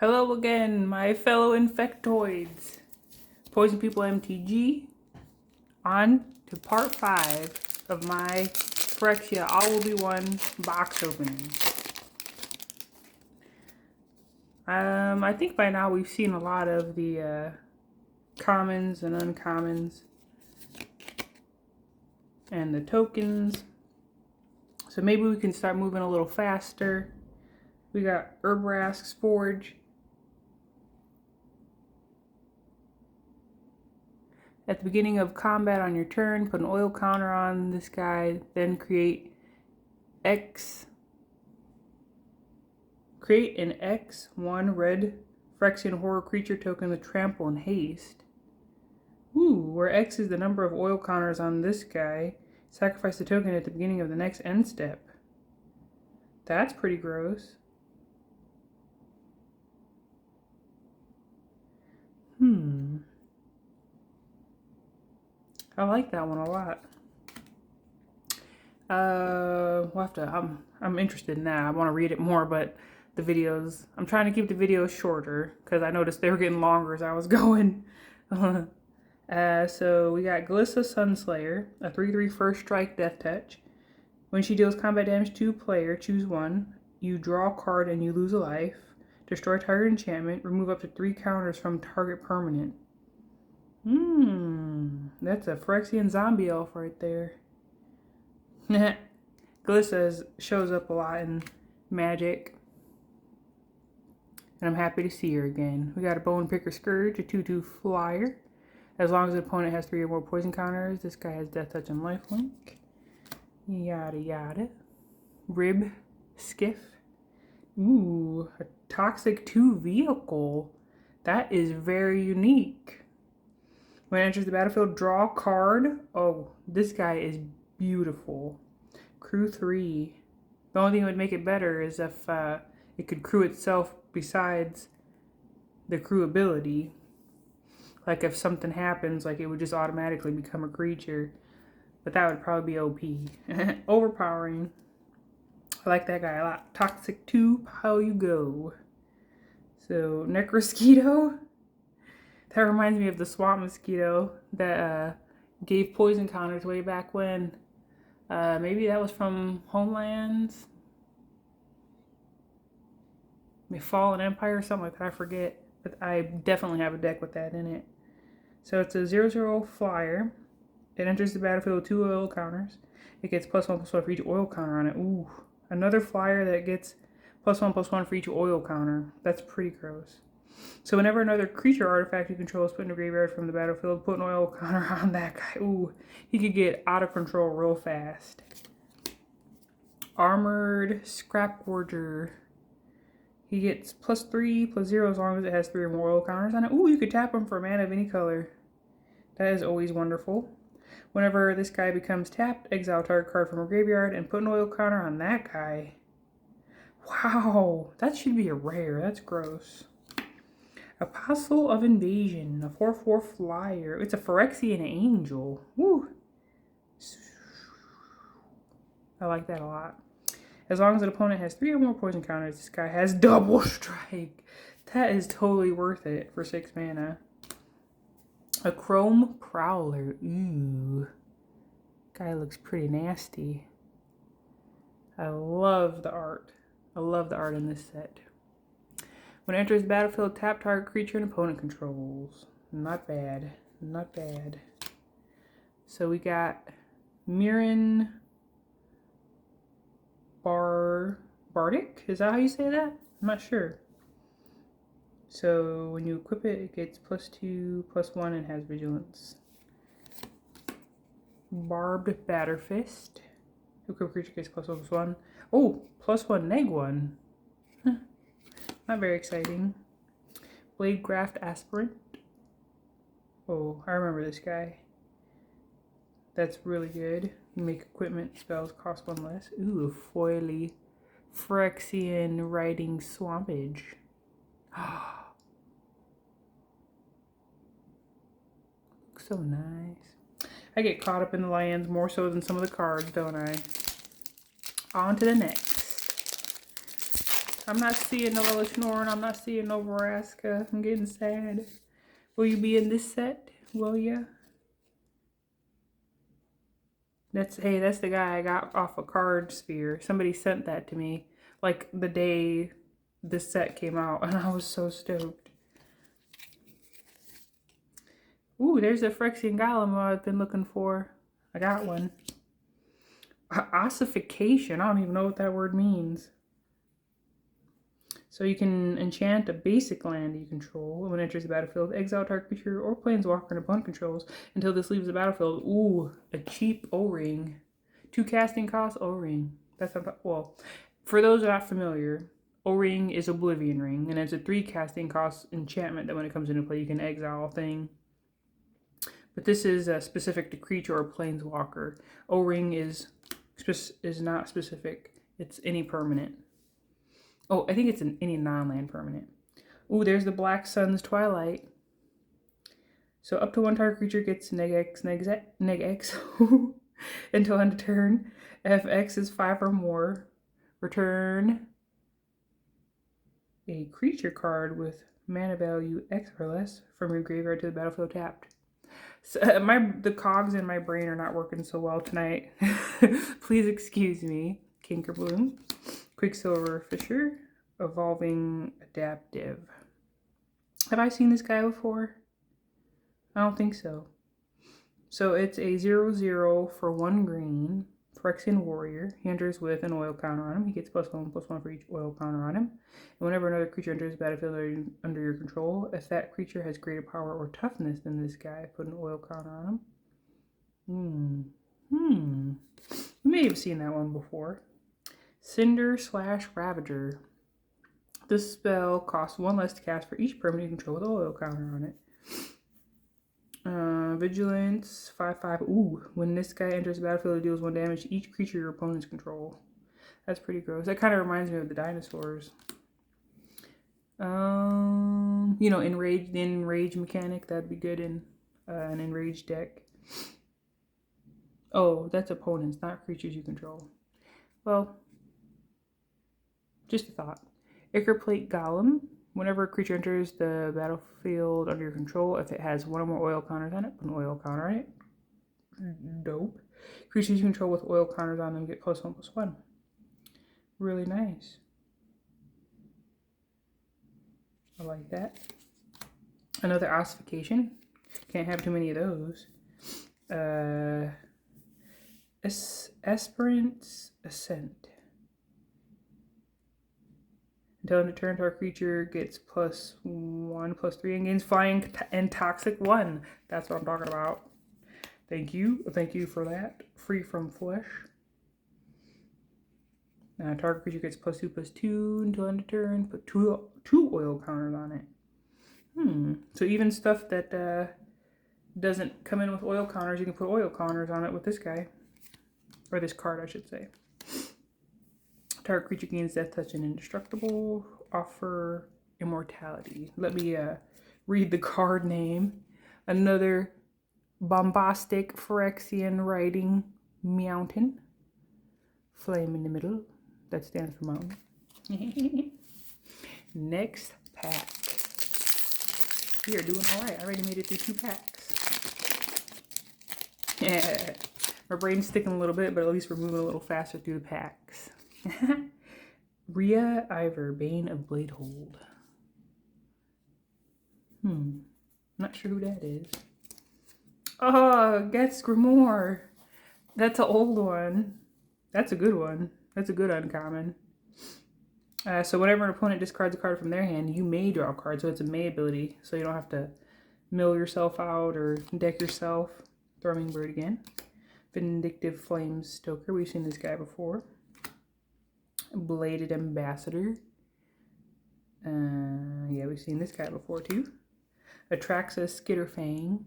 Hello again, my fellow infectoids. Poison People MTG. On to part 5 of my Phyrexia All Will Be One box opening. I think by now we've seen a lot of the commons and uncommons and the tokens. So maybe we can start moving a little faster. We got Herbrask's Forge. At the beginning of combat on your turn, put an oil counter on this guy, then create an X1 red Phyrexian horror creature token with trample and haste. Ooh, where X is the number of oil counters on this guy, sacrifice the token at the beginning of the next end step. That's pretty gross. I like that one a lot. We'll have to, I'm interested in that. I want to read it more, but the videos, I'm trying to keep the videos shorter because I noticed they were getting longer as I was going. So we got Glissa Sunslayer, a 3/3 first strike death touch. When she deals combat damage to a player, choose one. You draw a card and you lose a life. Destroy target enchantment. Remove up to 3 counters from target permanent. That's a Phyrexian zombie elf right there. Glissa shows up a lot in Magic. And I'm happy to see her again. We got a Bone Picker Scourge, a 2/2 flyer. As long as the opponent has 3 or more poison counters, this guy has Death Touch and Lifelink. Yada yada. Rib Skiff. Ooh, a Toxic 2 vehicle. That is very unique. When it enters the battlefield, draw a card. Oh, this guy is beautiful. Crew 3. The only thing that would make it better is if it could crew itself besides the crew ability. Like if something happens, like it would just automatically become a creature. But that would probably be OP. Overpowering. I like that guy a lot. Toxic 2, how you go. So, Necrosquito. That reminds me of the swamp mosquito that gave poison counters way back when. Maybe that was from Homelands. Maybe Fallen Empire or something like that. I forget. But I definitely have a deck with that in it. So it's a 0/0 flyer. It enters the battlefield with 2 oil counters. It gets +1/+1 for each oil counter on it. Ooh. Another flyer that gets +1/+1 for each oil counter. That's pretty gross. So whenever another creature artifact you control is put in a graveyard from the battlefield, put an oil counter on that guy. Ooh, he could get out of control real fast. Armored Scrap Forger. He gets +3/+0 as long as it has 3 or more oil counters on it. Ooh, you could tap him for a mana of any color. That is always wonderful. Whenever this guy becomes tapped, exile target card from a graveyard and put an oil counter on that guy. Wow, that should be a rare. That's gross. Apostle of Invasion, a 4/4 flyer. It's a Phyrexian angel. Woo! I like that a lot. As long as an opponent has 3 or more poison counters, this guy has double strike. That is totally worth it for 6 mana. A Chrome Prowler. Ooh. Guy looks pretty nasty. I love the art. I love the art in this set. When it enters the battlefield, tap target creature and opponent controls. Not bad. Not bad. So we got Mirren Bardic? Is that how you say that? I'm not sure. So when you equip it, it gets +2/+1 and has vigilance. Barbed Batterfist. Equip creature gets +1/+1. Oh, +1 -1. Huh. Not very exciting. Blade Graft Aspirant. Oh, I remember this guy. That's really good. You make equipment spells cost 1 less. Ooh, a foily Phyrexian Riding Swampage. Looks so nice. I get caught up in the lands more so than some of the cards, don't I? On to the next. I'm not seeing no Elishnorn. I'm not seeing no Vraska. I'm getting sad. Will you be in this set? Will ya? Hey, that's the guy I got off a card sphere. Somebody sent that to me like the day this set came out, and I was so stoked. Ooh, there's a Phyrexian Golem I've been looking for. I got one. Ossification. I don't even know what that word means. So you can enchant a basic land you control when it enters the battlefield. Exile target creature or planeswalker an opponent controls until this leaves the battlefield. Ooh, a cheap O-ring. 2 casting cost O-ring. That's not, well, for those who are not familiar, O-ring is Oblivion Ring, and it's a 3 casting cost enchantment that when it comes into play you can exile a thing. But this is specific to creature or planeswalker. O-ring is not specific. It's any permanent. Oh, I think it's any non-land permanent. Ooh, there's the Black Sun's Twilight. So up to 1 target creature gets neg X until end of turn. If X is 5 or more, return a creature card with mana value X or less from your graveyard to the battlefield tapped. So, the cogs in my brain are not working so well tonight. Please excuse me. Kinkerbloom. Quicksilver Fisher. Evolving Adaptive. Have I seen this guy before? I don't think so. So it's a 0/0 for 1 green. Phyrexian Warrior. He enters with an oil counter on him. He gets +1/+1 for each oil counter on him. And whenever another creature enters the battlefield under your control, if that creature has greater power or toughness than this guy, put an oil counter on him. You may have seen that one before. Cinder/Ravager. This spell costs 1 less to cast for each permanent you control with an oil counter on it. Vigilance, 5/5. Ooh, when this guy enters the battlefield, it deals 1 damage to each creature your opponents control. That's pretty gross. That kind of reminds me of the dinosaurs. You know, the enrage mechanic, that'd be good in an enraged deck. Oh, that's opponents, not creatures you control. Well, just a thought. Ichorplate Golem. Whenever a creature enters the battlefield under your control, if it has 1 or more oil counters on it, put an oil counter on it. Dope. Creatures you control with oil counters on them get +1/+1. Really nice. I like that. Another ossification. Can't have too many of those. Esperance Ascent. Until end of turn, our creature gets +1/+3 and gains flying and toxic 1. That's what I'm talking about. Thank you. Thank you for that. Free from flesh. Target creature gets +2/+2 until end of turn. Put two oil counters on it. So even stuff that doesn't come in with oil counters, you can put oil counters on it with this guy. Or this card, I should say. Target creature gains Death Touch and Indestructible. Offer Immortality. Let me read the card name. Another bombastic Phyrexian writing. Mountain. Flame in the middle. That stands for mountain. Next pack. We are doing alright. I already made it through 2 packs. Yeah. My brain's sticking a little bit, but at least we're moving a little faster through the packs. Rhea Ivor, Bane of Bladehold. Not sure who that is. Oh, Geth's Grimoire. That's an old one. That's a good one. That's a good uncommon. So whenever an opponent discards a card from their hand, you may draw a card. So it's a may ability. So you don't have to mill yourself out or deck yourself. Thrumming Bird again. Vindictive Flames Stoker. We've seen this guy before. Bladed Ambassador. Yeah, we've seen this guy before too. Atraxa Skitterfang.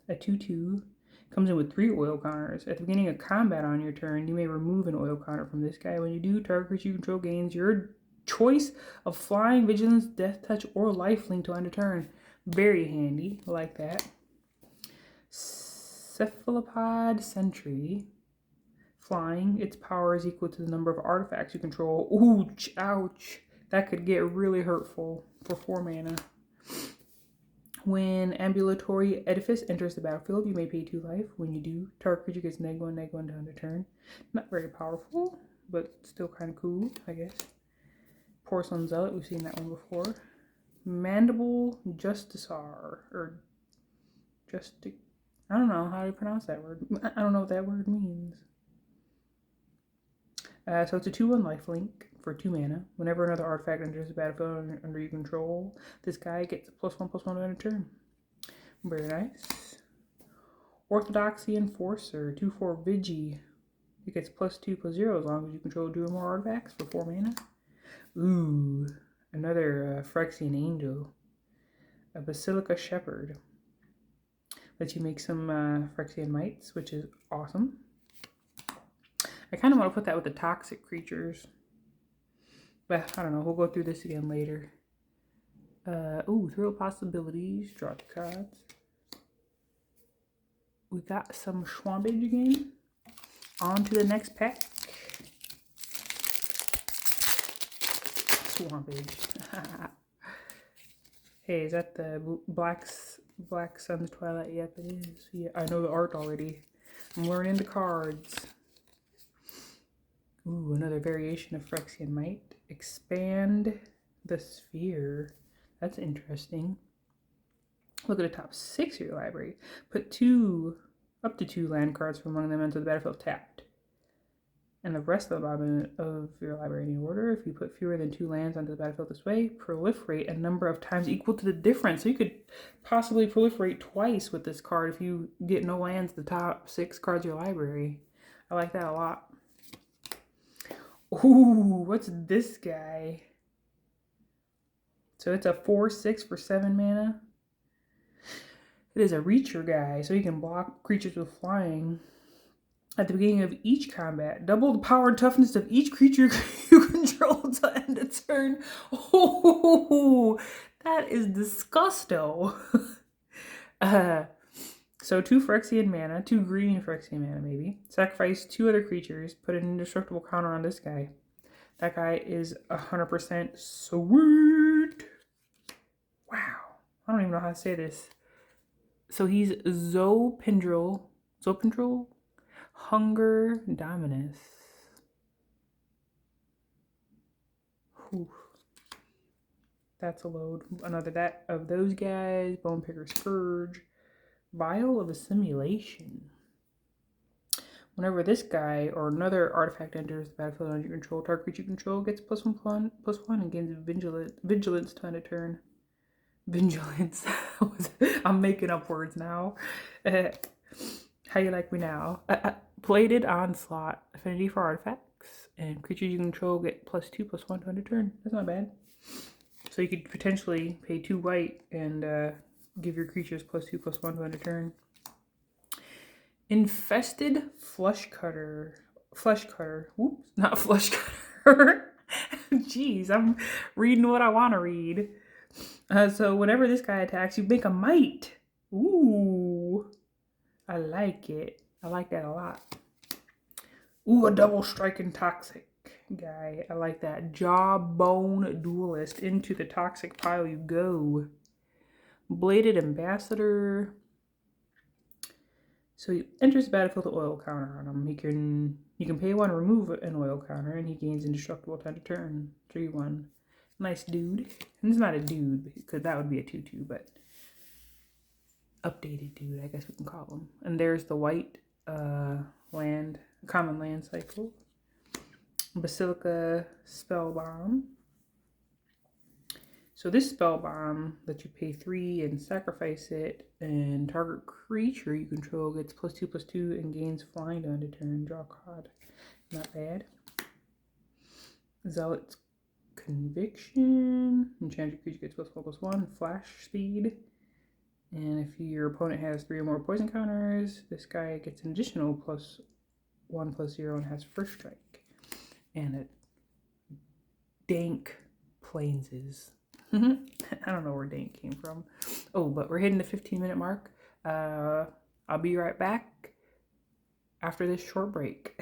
A 2/2. Comes in with 3 oil counters. At the beginning of combat on your turn, you may remove an oil counter from this guy. When you do, target creature you control gains your choice of flying, vigilance, death touch, or lifelink till end of turn. Very handy. I like that. Cephalopod Sentry. Flying, its power is equal to the number of artifacts you control. Ouch, ouch. That could get really hurtful for 4 mana. When Ambulatory Edifice enters the battlefield, you may pay 2 life. When you do, target creature gets -1/-1 to end a turn. Not very powerful, but still kind of cool, I guess. Porcelain Zealot, we've seen that one before. Mandible Justicar, or I don't know how to pronounce that word. I don't know what that word means. So it's a 2/1 lifelink for 2 mana. Whenever another artifact enters the battlefield under your control, this guy gets a +1/+1 to end a turn. Very nice. Orthodoxy Enforcer, 2/4 Vigi. It gets +2/+0 as long as you control 2 or more artifacts for 4 mana. Ooh, another Phyrexian Angel. A Basilica Shepherd. Lets you make some Phyrexian Mites, which is awesome. I kind of want to put that with the toxic creatures. But I don't know, we'll go through this again later. Ooh, Thrill Possibilities. Draw 2 cards. We got some Swampage again. On to the next pack. Swampage. Hey, is that the Black Sun's Twilight? Yep, it is. Yeah, I know the art already. I'm learning the cards. Ooh, another variation of Phyrexian Might. Expand the Sphere. That's interesting. Look at the top 6 of your library. Put up to 2 land cards from among them into the battlefield tapped. And the rest of the bottom of your library in order. If you put fewer than 2 lands onto the battlefield this way, proliferate a number of times equal to the difference. So you could possibly proliferate twice with this card if you get no lands the top 6 cards of your library. I like that a lot. Ooh, what's this guy? So it's a 4/6 for 7 mana. It is a Reacher guy, so you can block creatures with flying. At the beginning of each combat, double the power and toughness of each creature you control to end a turn. Oh, that is disgusto. So 2 Phyrexian mana, 2 green Phyrexian mana maybe. Sacrifice 2 other creatures, put an indestructible counter on this guy. That guy is 100% sweet. Wow. I don't even know how to say this. So he's Zopindrel, Hunger Dominus. Whew. That's a load. Another of those guys. Bone Picker Scourge. Vial of Assimilation. Whenever this guy or another artifact enters the battlefield under your control, target creature you control gets +1/+1 and gains vigilance to end a turn. Vigilance. I'm making up words now. How you like me now? Bladed Onslaught. Affinity for artifacts. And creatures you control get +2/+1 to end a turn. That's not bad. So you could potentially pay 2 white and give your creatures +2/+1 to end a turn. Infested Flesh Cutter. Whoops, not Flesh Cutter. Jeez, I'm reading what I want to read. So whenever this guy attacks, you make a mite. Ooh, I like it. I like that a lot. Ooh, a double striking toxic guy. I like that. Jawbone Duelist. Into the toxic pile you go. Bladed Ambassador. So he enters the battlefield with an oil counter on him. You can pay 1, remove an oil counter, and he gains indestructible time to turn. 3/1. Nice dude. And it's not a dude, because that would be a 2/2, but updated dude, I guess we can call him. And there's the white common land cycle. Basilica Spellbomb. So this spell bomb lets you pay 3 and sacrifice it, and target creature you control gets +2/+2 and gains flying to end a turn. Draw a card. Not bad. Zealot's Conviction. Enchanted creature gets +1/+1. Flash speed. And if your opponent has 3 or more poison counters, this guy gets an additional +1/+0 and has first strike. And a dank Plains. I don't know where dank came from. Oh, but we're hitting the 15-minute mark. I'll be right back after this short break.